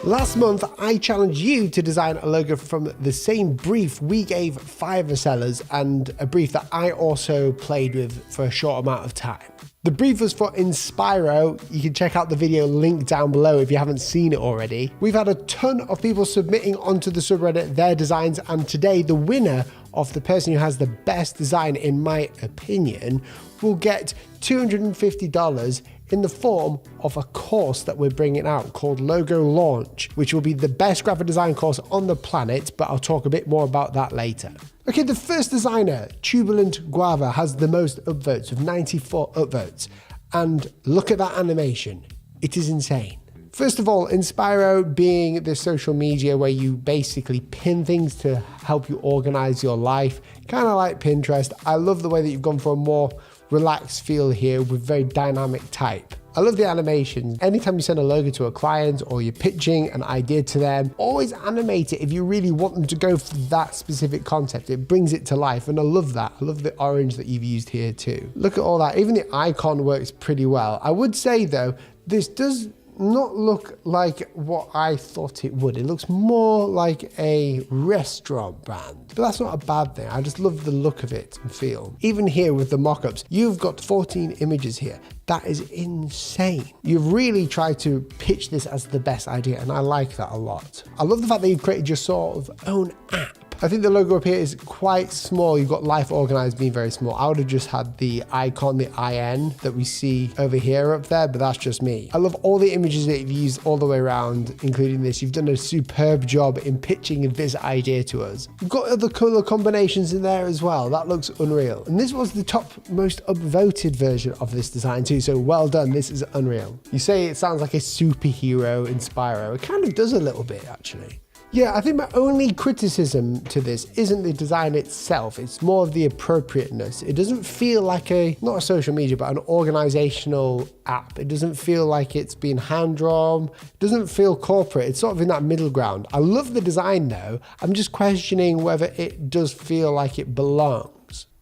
Last month, I challenged you to design a logo from the same brief we gave Fiverr sellers and a brief that I also played with for a short amount of time. The brief was for Inspiro. You can check out the video linked down below if you haven't seen it already. We've had a ton of people submitting onto the subreddit their designs, and today the winner of the person who has the best design, in my opinion, will get $250 in the form of a course that we're bringing out called Logo Launch, which will be the best graphic design course on the planet, but I'll talk a bit more about that later. Okay, the first designer, Turbulent Guava, has the most upvotes with 94 upvotes. And look at that animation. It is insane. First of all, Inspiro being the social media where you basically pin things to help you organize your life, kind of like Pinterest. I love the way that you've gone for a more relaxed feel here with very dynamic type. I love the animations. Anytime you send a logo to a client or you're pitching an idea to them, always animate it if you really want them to go for that specific concept. It brings it to life, and I love that. I love the orange that you've used here too. Look at all that. Even the icon works pretty well. I would say though, this does not look like what I thought it would. It looks more like a restaurant brand, but that's not a bad thing. I just love the look of it and feel. Even here with the mock-ups, you've got 14 images here. That is insane. You've really tried to pitch this as the best idea, and I like that a lot. I love the fact that you've created your sort of own app. I think the logo up here is quite small. You've got Life Organized being very small. I would have just had the icon, the IN that we see over here up there, but that's just me. I love all the images that you've used all the way around, including this. You've done a superb job in pitching this idea to us. You've got other color combinations in there as well. That looks unreal. And this was the top most upvoted version of this design too, so well done. This is unreal. You say it sounds like a superhero Inspiro. It kind of does a little bit actually. Yeah, I think my only criticism to this isn't the design itself, it's more of the appropriateness. It doesn't feel like not a social media, but an organizational app. It doesn't feel like it's been hand-drawn. It doesn't feel corporate. It's sort of in that middle ground. I love the design though. I'm just questioning whether it does feel like it belongs.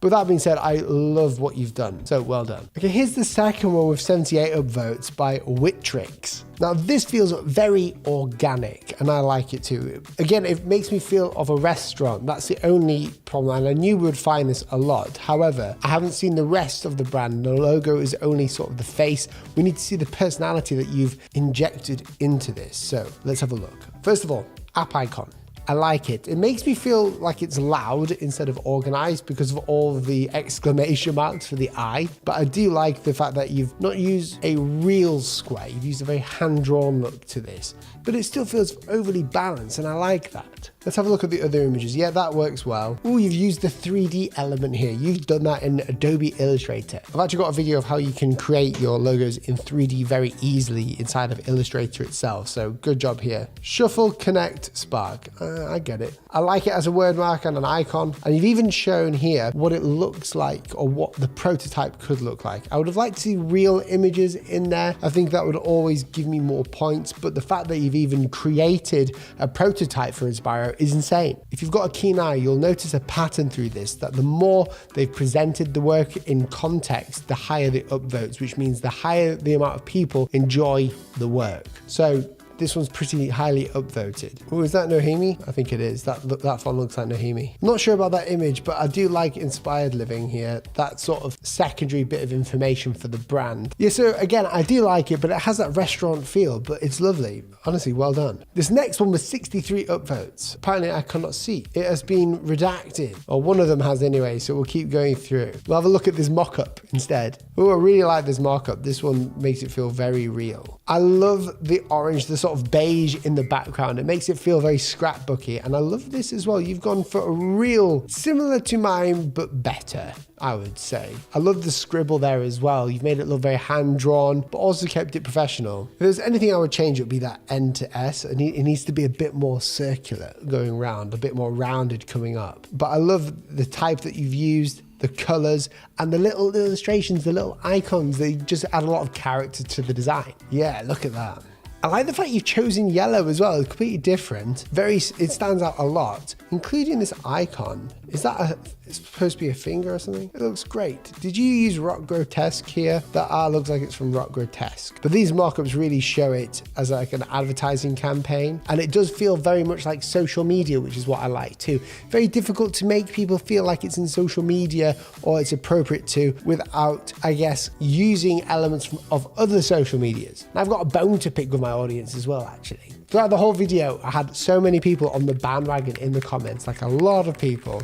With that being said, I love what you've done, so well done. Okay, here's the second one with 78 upvotes by Witrix. Now this feels very organic and I like it too. Again, it makes me feel of a restaurant. That's the only problem, and I knew we would find this a lot. However, I haven't seen the rest of the brand. The logo is only sort of the face. We need to see the personality that you've injected into this. So let's have a look. First of all, app icon. I like it. It makes me feel like it's loud instead of organized because of all of the exclamation marks for the eye. But I do like the fact that you've not used a real square. You've used a very hand-drawn look to this, but it still feels overly balanced, and I like that. Let's have a look at the other images. Yeah, that works well. Oh, you've used the 3D element here. You've done that in Adobe Illustrator. I've actually got a video of how you can create your logos in 3D very easily inside of Illustrator itself. So good job here. Shuffle, connect, spark. I get it. I like it as a word mark and an icon. And you've even shown here what it looks like, or what the prototype could look like. I would have liked to see real images in there. I think that would always give me more points, but the fact that you've even created a prototype for Inspiro is insane. If you've got a keen eye, you'll notice a pattern through this, that the more they've presented the work in context, the higher the upvotes, which means the higher the amount of people enjoy the work. So this one's pretty highly upvoted. Oh, is that Nohemi? I think it is. That font looks like Nohemi. I'm not sure about that image, but I do like Inspired Living here. That sort of secondary bit of information for the brand. Yeah, so again, I do like it, but it has that restaurant feel, but it's lovely. Honestly, well done. This next one was 63 upvotes. Apparently I cannot see. It has been redacted, or one of them has anyway, so we'll keep going through. We'll have a look at this mock-up instead. Oh, I really like this mock-up. This one makes it feel very real. I love the orange, the sort of beige in the background. It makes it feel very scrapbooky, and I love this as well. You've gone for a real, similar to mine, but better, I would say. I love the scribble there as well. You've made it look very hand-drawn, but also kept it professional. If there's anything I would change, it would be that N to S. It needs to be a bit more circular going round, a bit more rounded coming up. But I love the type that you've used, the colors, and the little illustrations, the little icons. They just add a lot of character to the design. Yeah, look at that. I like the fact you've chosen yellow as well. It's completely different. It stands out a lot, including this icon. Is that it's supposed to be a finger or something? It looks great. Did you use Rock Grotesque here? That art looks like it's from Rock Grotesque. But these mockups really show it as like an advertising campaign. And it does feel very much like social media, which is what I like too. Very difficult to make people feel like it's in social media or it's appropriate to without, I guess, using elements of other social medias. And I've got a bone to pick with my audience as well, actually. Throughout the whole video, I had so many people on the bandwagon in the comments, like a lot of people,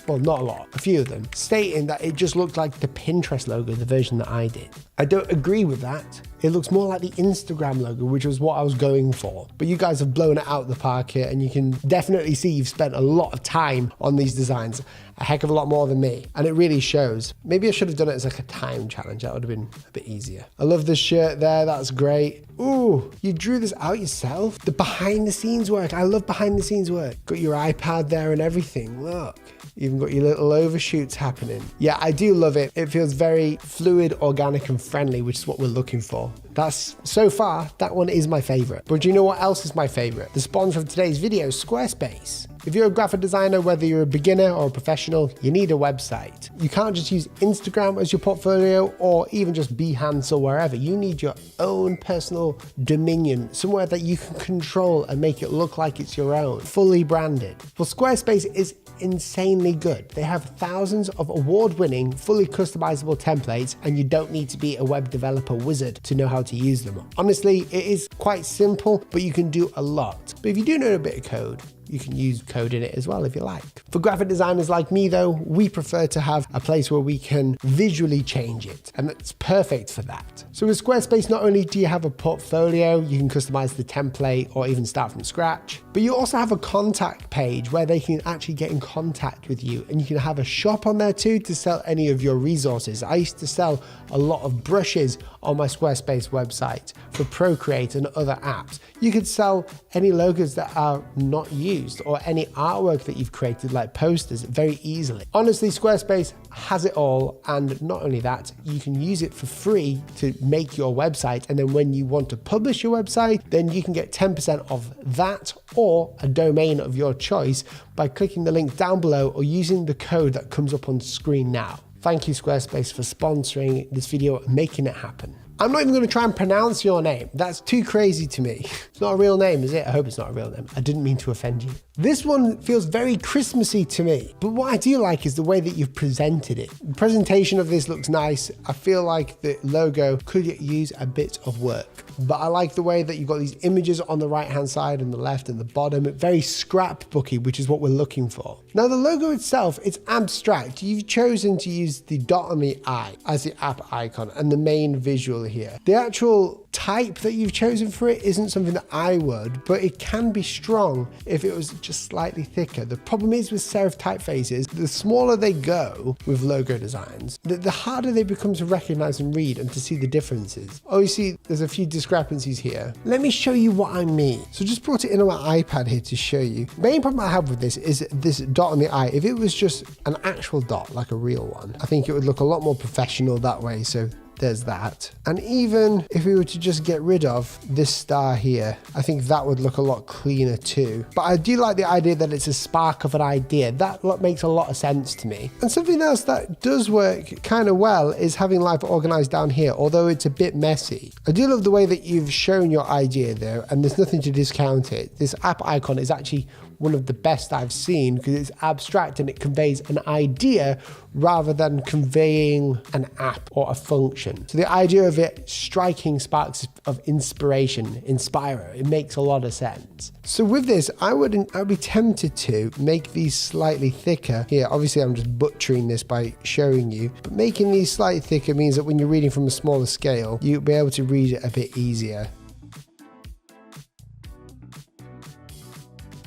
well, not a lot, a few of them, stating that it just looked like the Pinterest logo, the version that I did. I don't agree with that. It looks more like the Instagram logo, which was what I was going for. But you guys have blown it out the park here, and you can definitely see you've spent a lot of time on these designs, a heck of a lot more than me, and it really shows. Maybe I should have done it as like a time challenge. That would have been a bit easier. I love this shirt there. That's great. Ooh, you drew this out yourself? The behind the scenes work. I love behind the scenes work. Got your iPad there and everything. Look. Even got your little overshoots happening. Yeah, I do love it. It feels very fluid, organic, and friendly, which is what we're looking for. That's, so far, that one is my favorite. But do you know what else is my favorite? The sponsor of today's video, Squarespace. If you're a graphic designer, whether you're a beginner or a professional, you need a website. You can't just use Instagram as your portfolio or even just Behance or wherever. You need your own personal dominion, somewhere that you can control and make it look like it's your own, fully branded. Well, Squarespace is insanely good. They have thousands of award-winning, fully customizable templates, and you don't need to be a web developer wizard to know how to use them. Honestly, it is quite simple, but you can do a lot. But if you do know a bit of code, you can use code in it as well if you like. For graphic designers like me though, we prefer to have a place where we can visually change it, and it's perfect for that. So with Squarespace, not only do you have a portfolio, you can customize the template or even start from scratch, but you also have a contact page where they can actually get in contact with you, and you can have a shop on there too to sell any of your resources. I used to sell a lot of brushes on my Squarespace website for Procreate and other apps. You could sell any logos that are not used or any artwork that you've created like posters very easily. Honestly, Squarespace has it all, and not only that, you can use it for free to make your website, and then when you want to publish your website, then you can get 10% of that or a domain of your choice by clicking the link down below or using the code that comes up on screen now. Thank you, Squarespace, for sponsoring this video and making it happen. I'm not even going to try and pronounce your name. That's too crazy to me. It's not a real name, is it? I hope it's not a real name. I didn't mean to offend you. This one feels very Christmassy to me, but what I do like is the way that you've presented it. The presentation of this looks nice. I feel like the logo could use a bit of work, but I like the way that you've got these images on the right-hand side and the left and the bottom. Very scrapbooky, which is what we're looking for. Now the logo itself, it's abstract. You've chosen to use the dot on the eye as the app icon and the main visual here. The actual type that you've chosen for it isn't something that I would, but it can be strong if it was just slightly thicker. The problem is with serif typefaces, the smaller they go with logo designs, the harder they become to recognize and read and to see the differences. Oh, you see, there's a few discrepancies here. Let me show you what I mean. So just brought it in on my iPad here to show you. The main problem I have with this is this dot on the eye. If it was just an actual dot, like a real one, I think it would look a lot more professional that way. So there's that. And even if we were to just get rid of this star here, I think that would look a lot cleaner too. But I do like the idea that it's a spark of an idea. That makes a lot of sense to me. And something else that does work kind of well is having life organized down here, although it's a bit messy. I do love the way that you've shown your idea there, and there's nothing to discount it. This app icon is actually one of the best I've seen because it's abstract and it conveys an idea rather than conveying an app or a function. So the idea of it striking sparks of inspiration, inspire, it makes a lot of sense. So with this, I'd be tempted to make these slightly thicker. Here, obviously I'm just butchering this by showing you, but making these slightly thicker means that when you're reading from a smaller scale, you'll be able to read it a bit easier.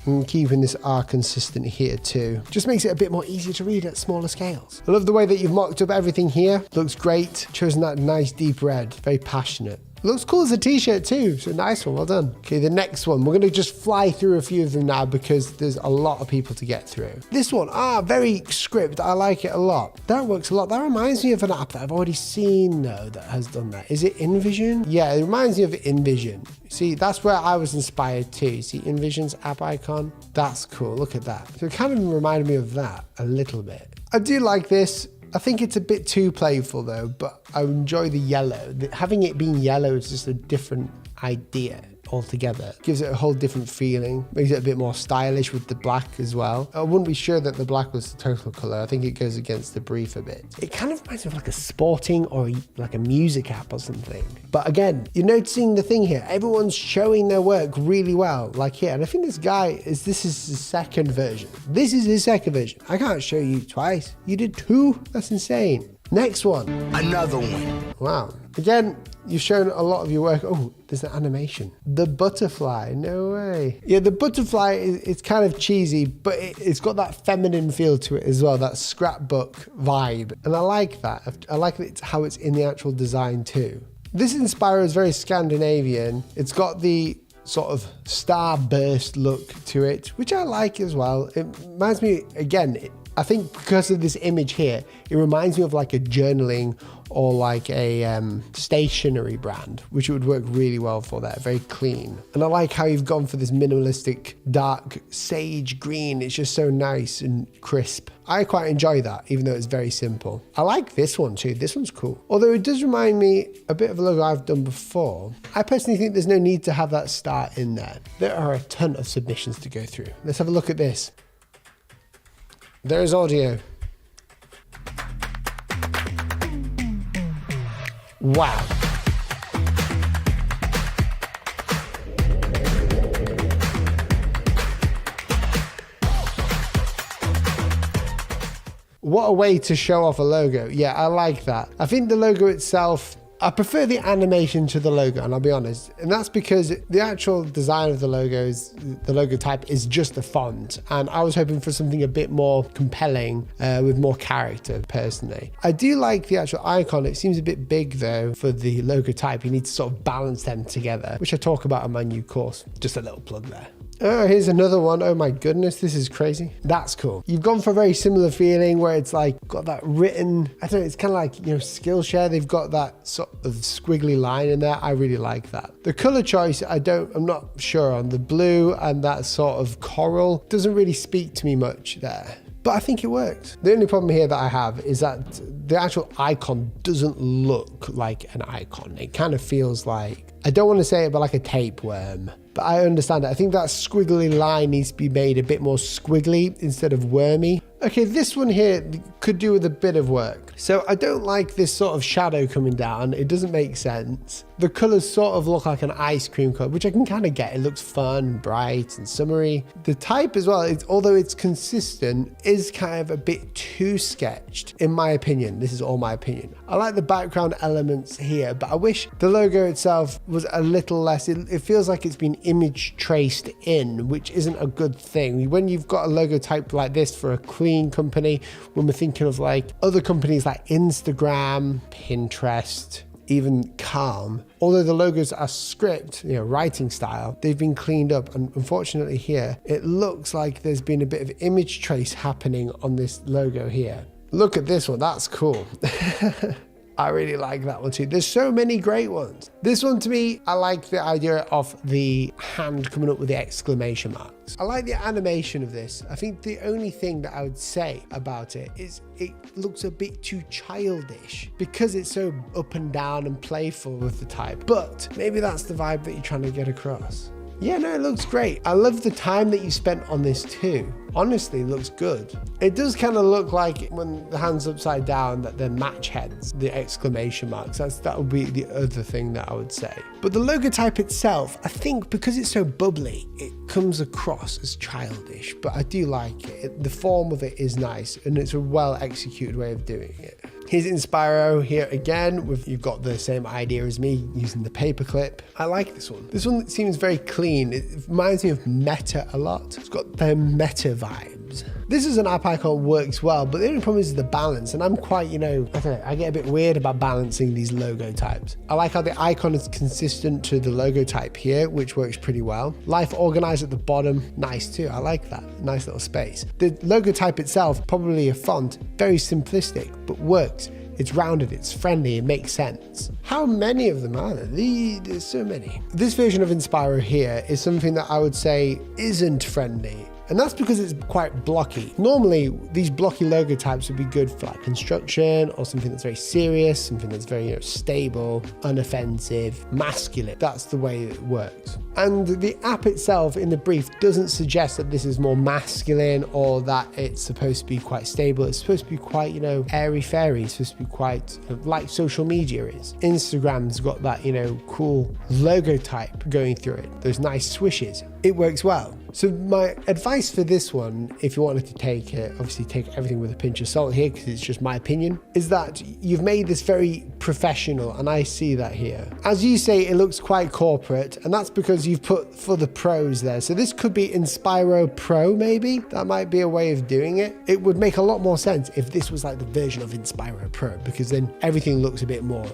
And keeping this R consistent here too. Just makes it a bit more easier to read at smaller scales. I love the way that you've mocked up everything here. Looks great. Chosen that nice deep red, very passionate. Looks cool as a t-shirt too, so nice one, well done. Okay, the next one, we're gonna just fly through a few of them now because there's a lot of people to get through. This one, very script, I like it a lot. That works a lot. That reminds me of an app that I've already seen though that has done that. Is it InVision? Yeah, it reminds me of InVision. See, that's where I was inspired too. See InVision's app icon? That's cool, look at that. So it kind of reminded me of that a little bit. I do like this. I think it's a bit too playful though, but I enjoy the yellow. Having it being yellow is just a different idea altogether. Gives it a whole different feeling, makes it a bit more stylish with the black as well. I wouldn't be sure that the black was the total color. I think it goes against the brief a bit. It kind of reminds me of like a sporting or like a music app or something. But again, you're noticing the thing here. Everyone's showing their work really well, like here. And I think this is his second version. This is his second version. I can't show you twice. You did 2? That's insane. Next one. Another one. Wow. Again, you've shown a lot of your work. Oh, there's an animation. The butterfly, no way. Yeah, the butterfly, it's kind of cheesy, but it's got that feminine feel to it as well, that scrapbook vibe. And I like that. I like how it's in the actual design too. This Inspiro is very Scandinavian. It's got the sort of starburst look to it, which I like as well. It reminds me, again, I think because of this image here, it reminds me of like a journaling or like a stationery brand, which would work really well for that, very clean. And I like how you've gone for this minimalistic dark sage green. It's just so nice and crisp. I quite enjoy that, even though it's very simple. I like this one too. This one's cool. Although it does remind me a bit of a logo I've done before. I personally think there's no need to have that start in there. There are a ton of submissions to go through. Let's have a look at this. There's audio. Wow. What a way to show off a logo. Yeah, I like that. I think the logo itself, I prefer the animation to the logo, and I'll be honest. And that's because the actual design of the logo type is just the font. And I was hoping for something a bit more compelling with more character, personally. I do like the actual icon. It seems a bit big though for the logo type. You need to sort of balance them together, which I talk about in my new course. Just a little plug there. Oh, here's another one. Oh my goodness, this is crazy. That's cool. You've gone for a very similar feeling where it's like got that written, I don't know, it's kind of like, you know, Skillshare. They've got that sort of squiggly line in there. I really like that. The color choice, I'm not sure on. The blue and that sort of coral doesn't really speak to me much there, but I think it works. The only problem here that I have is that the actual icon doesn't look like an icon. It kind of feels like, I don't want to say it, but like a tapeworm. But I understand it. I think that squiggly line needs to be made a bit more squiggly instead of wormy. Okay, this one here could do with a bit of work. So I don't like this sort of shadow coming down. It doesn't make sense. The colors sort of look like an ice cream color, which I can kind of get. It looks fun, bright, and summery. The type as well, although it's consistent, is kind of a bit too sketched, in my opinion. This is all my opinion. I like the background elements here, but I wish the logo itself was a little less. It feels like it's been image traced in, which isn't a good thing. When you've got a logo type like this for a clean company, when we're thinking of like other companies like Instagram, Pinterest, even Calm, although the logos are script, you know, writing style, they've been cleaned up. And unfortunately here, it looks like there's been a bit of image trace happening on this logo here. Look at this one, that's cool. I really like that one too. There's so many great ones. This one to me, I like the idea of the hand coming up with the exclamation marks. I like the animation of this. I think the only thing that I would say about it is it looks a bit too childish because it's so up and down and playful with the type. But maybe that's the vibe that you're trying to get across. Yeah, no, it looks great. I love the time that you spent on this too. Honestly, it looks good. It does kind of look like when the hand's upside down that they're match heads, the exclamation marks. That would be the other thing that I would say. But the logo type itself, I think because it's so bubbly, it comes across as childish, but I do like it. The form of it is nice and it's a well executed way of doing it. Here's Inspiro here again. You've got the same idea as me using the paperclip. I like this one. This one seems very clean. It reminds me of Meta a lot. It's got the Meta vibes. tabs. This is an app icon, works well, but the only problem is the balance, and I'm quite, I don't know, I get a bit weird about balancing these logo types. I like how the icon is consistent to the logo type here, which works pretty well. Life organized at the bottom, nice too, I like that, nice little space. The logo type itself, probably a font, very simplistic, but works. It's rounded, it's friendly, it makes sense. How many of them are there? There's so many. This version of Inspiro here is something that I would say isn't friendly. And that's because it's quite blocky. Normally, these blocky logo types would be good for like construction or something that's very serious, something that's very stable, unoffensive, masculine. That's the way it works. And the app itself in the brief doesn't suggest that this is more masculine or that it's supposed to be quite stable. It's supposed to be quite, airy-fairy. It's supposed to be quite like social media is. Instagram's got that, cool logo type going through it. Those nice swishes. It works well. So my advice for this one, if you wanted to take it, obviously take everything with a pinch of salt here because it's just my opinion, is that you've made this very professional, and I see that here. As you say, it looks quite corporate, and that's because you've put for the pros there. So this could be Inspiro Pro, maybe? That might be a way of doing it. It would make a lot more sense if this was like the version of Inspiro Pro, because then everything looks a bit more,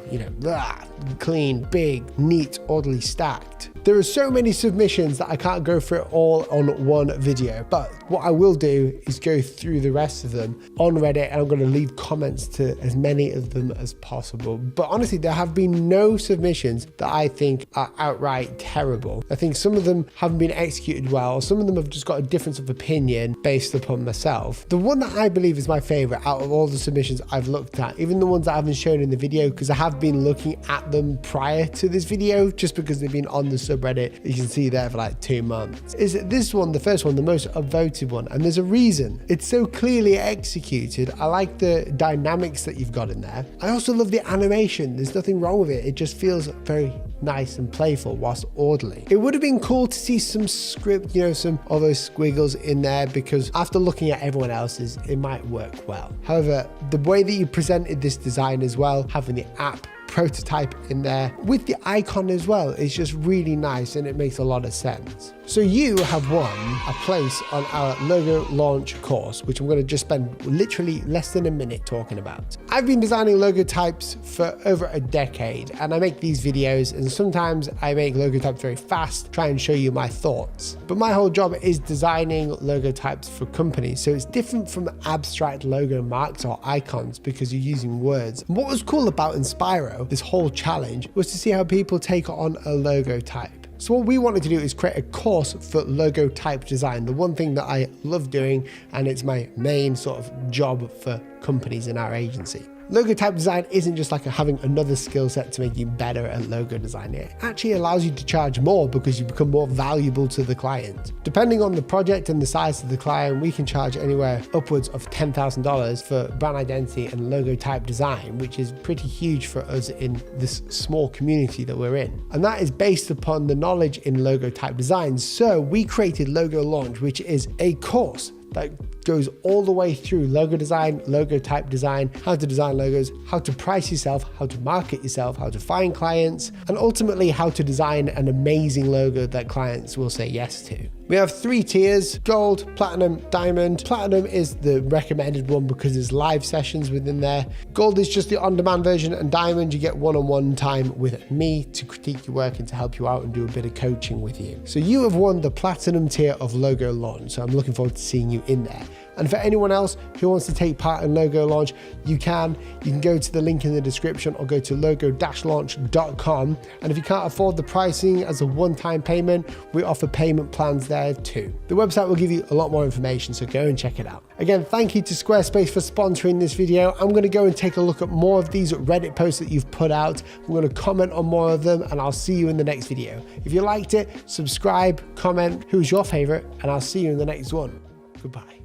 clean, big, neat, orderly, stacked. There are so many submissions that I can't go through it all on one video, but what I will do is go through the rest of them on Reddit, and I'm going to leave comments to as many of them as possible. But honestly, there have been no submissions that I think are outright terrible. I think some of them haven't been executed well. Some of them have just got a difference of opinion based upon myself. The one that I believe is my favorite out of all the submissions I've looked at, even the ones that I haven't shown in the video, because I have been looking at them prior to this video, just because they've been on the subreddit, you can see there for like 2 months, is this one, the first one, the most upvoted one. And there's a reason. It's so clearly executed. I like the dynamics that you've got in there. I also love the animation. There's nothing wrong with it. It just feels very nice and playful whilst orderly. It would have been cool to see some script, some of those squiggles in there, because after looking at everyone else's, it might work well. However, the way that you presented this design as well, having the app prototype in there with the icon as well, is just really nice, and it makes a lot of sense. So you have won a place on our logo launch course, which I'm going to just spend literally less than a minute talking about. I've been designing logo types for over a decade, and I make these videos, and sometimes I make logo types very fast, try and show you my thoughts. But my whole job is designing logo types for companies, so it's different from abstract logo marks or icons because you're using words. And what was cool about Inspiro, this whole challenge, was to see how people take on a logo type. So what we wanted to do is create a course for logo type design, the one thing that I love doing, and it's my main sort of job for companies in our agency. Logo type design isn't just like having another skill set to make you better at logo design. It actually allows you to charge more because you become more valuable to the client. Depending on the project and the size of the client, we can charge anywhere upwards of $10,000 for brand identity and logo type design, which is pretty huge for us in this small community that we're in. And that is based upon the knowledge in logo type design. So we created Logo Launch, which is a course that goes all the way through logo design, logo type design, how to design logos, how to price yourself, how to market yourself, how to find clients, and ultimately how to design an amazing logo that clients will say yes to. We have 3 tiers: gold, platinum, diamond. Platinum is the recommended one because there's live sessions within there. Gold is just the on-demand version, and diamond, you get one-on-one time with me to critique your work and to help you out and do a bit of coaching with you. So you have won the platinum tier of Logo Launch, so I'm looking forward to seeing you in there. And for anyone else who wants to take part in Logo Launch, you can go to the link in the description or go to logo-launch.com. And if you can't afford the pricing as a one-time payment, we offer payment plans there too. The website will give you a lot more information, so go and check it out. Again, thank you to Squarespace for sponsoring this video. I'm going to go and take a look at more of these Reddit posts that you've put out. I'm going to comment on more of them, and I'll see you in the next video. If you liked it, subscribe, comment who's your favorite, and I'll see you in the next one. Goodbye.